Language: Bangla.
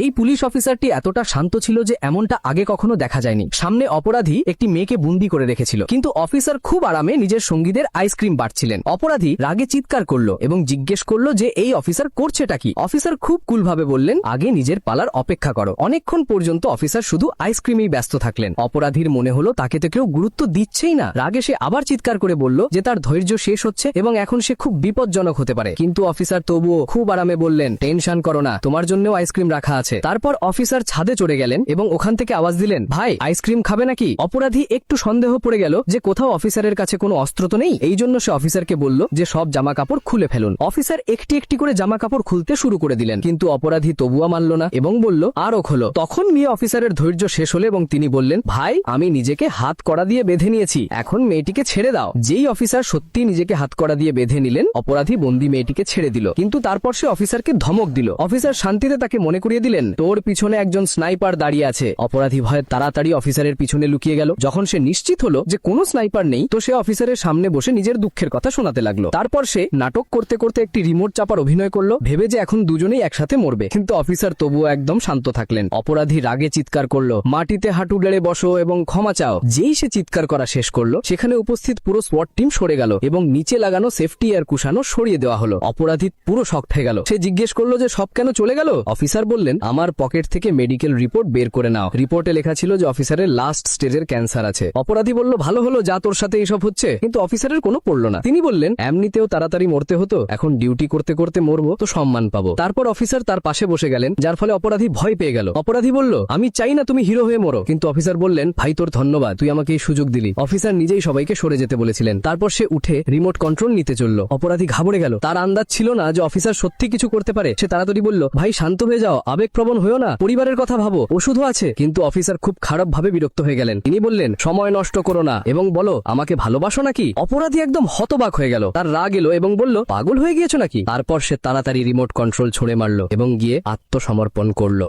এই পুলিশ অফিসারটি এতটা শান্ত ছিল যে এমনটা আগে কখনো দেখা যায়নি। সামনে অপরাধী একটি মেয়েকে বন্দি করে রেখেছিল, কিন্তু অফিসার খুব আরামে নিজের সঙ্গীদের আইসক্রিম বাঁটছিলেন। অপরাধী রাগে চিৎকার করলো এবং জিজ্ঞেস করলো যে এই অফিসার করছেটা কি। অফিসার খুব কুলভাবে বললেন, আগে নিজের পালার অপেক্ষা করো। অনেকক্ষণ পর্যন্ত অফিসার শুধু আইসক্রিমেই ব্যস্ত থাকলেন। অপরাধীর মনে হলো তাকে তো কেউ গুরুত্ব দিচ্ছেই না। রাগে সে আবার চিৎকার করে বলল যে তার ধৈর্য শেষ হচ্ছে এবং এখন সে খুব বিপজ্জনক হতে পারে। কিন্তু অফিসার তবুও খুব আরামে বললেন, টেনশন করো না, তোমার জন্যও আইসক্রিম রাখা আছে। তারপর অফিসার ছাদে চড়ে গেলেন এবং ওখান থেকে আওয়াজ দিলেন, ভাই আইসক্রিম খাবে নাকি? অপরাধী একটু সন্দেহ পড়ে গেল যে কোথাও অফিসারের কাছে কোনো অস্ত্র তো নেই। এই জন্য সে অফিসারকে বলল যে সব জামা কাপড় খুলে ফেলুন। অফিসার একটি একটি করে জামা কাপড় খুলতে শুরু করে দিলেন, কিন্তু অপরাধী তবুও মানল না এবং বলল আরো খোলো। তখন মেয়ে অফিসারের ধৈর্য শেষ হলো এবং তিনি বললেন, ভাই আমি নিজেকে হাত কড়া দিয়ে বেঁধে নিয়েছি, এখন মেয়েটিকে ছেড়ে দাও। যেই অফিসার সত্যি নিজেকে হাত কড়া দিয়ে বেঁধে নিলেন, অপরাধী বন্দি মেয়েটিকে ছেড়ে দিল। কিন্তু তারপর সে অফিসারকে ধমক দিল। অফিসার শান্তিতে তাকে মনে করিয়ে দিলেন, তোর পিছনে একজন স্নাইপার দাঁড়িয়ে আছে। অপরাধী ভয়ে তাড়াতাড়ি অফিসারের পিছনে লুকিয়ে গেল। যখন সে নিশ্চিত হলো যে কোনো স্নাইপার নেই, তো সে অফিসারের সামনে বসে নিজের দুঃখের কথা শোনাতে লাগলো। তারপর সে নাটক করতে করতে একটি রিমোট চাপার অভিনয় করলো, ভেবে যে এখন দুজনেই একসাথে মরবে। কিন্তু অফিসার তবুও একদম শান্ত থাকলেন। অপরাধী রাগে চিৎকার করলো, মাটিতে হাঁটু গেড়ে বসো এবং ক্ষমা চাও। যেই সে চিৎকার করা শেষ করলো, সেখানে উপস্থিত পুরো সোয়াট টিম সরে গেল এবং নিচে লাগানো সেফটি এয়ার কুশানো সরিয়ে দেওয়া হলো। অপরাধী পুরো শক্ট হয়ে গেল। সে জিজ্ঞেস করলো যে সব কেন চলে গেল? অফিসার বললেন, আমার পকেট থেকে মেডিকেল রিপোর্ট বের করে নাও। রিপোর্টে লেখা ছিল যে অফিসারের লাস্ট স্টেজের ক্যান্সার আছে। অপরাধী বলল, ভালো হলো যা তোর সাথে এইসব হচ্ছে। কিন্তু অফিসারের কোনো পড়লো না। তিনি বললেন, এমনিতেও তাড়াতাড়ি মরতে হতো, এখন ডিউটি করতে করতে মরবো তো সম্মান পাবো। তারপর অফিসার তার পাশে বসে গেলেন, যার ফলে অপরাধী ভয় পেয়ে গেল। অপরাধী বলল, আমি চাই না তুমি হিরো হয়ে মরো। কিন্তু অফিসার বললেন, ভাই তোর ধন্যবাদ, তুই আমাকে এই সুযোগ দিলি। অফিসার নিজেই সবাইকে সরে যেতে বলেছিলেন। তারপর সে উঠে রিমোট কন্ট্রোল নিতে চলল। অপরাধী ঘাবড়ে গেল। তার আন্দাজ ছিল না যে অফিসার সত্যি কিছু করতে পারে। সে তাড়াতাড়ি বলল, ভাই শান্ত হয়ে যাও, আবেগপ্রবণ হয়েও না, পরিবারের কথা ভাবো, ওষুধও আছে। কিন্তু অফিসার খুব খারাপ ভাবে বিরক্ত হয়ে গেলেন। তিনি বললেন, সময় নষ্ট করো না এবং বলো আমাকে ভালোবাসো নাকি? অপরাধী একদম হতবাক হয়ে গেল। তার রাগ এলো এবং বলল, পাগল হয়ে গিয়েছো নাকি? তারপর সে তাড়াতাড়ি রিমোট কন্ট্রোল ছুঁড়ে মারল এবং গিয়ে আত্মসমর্পণ করল।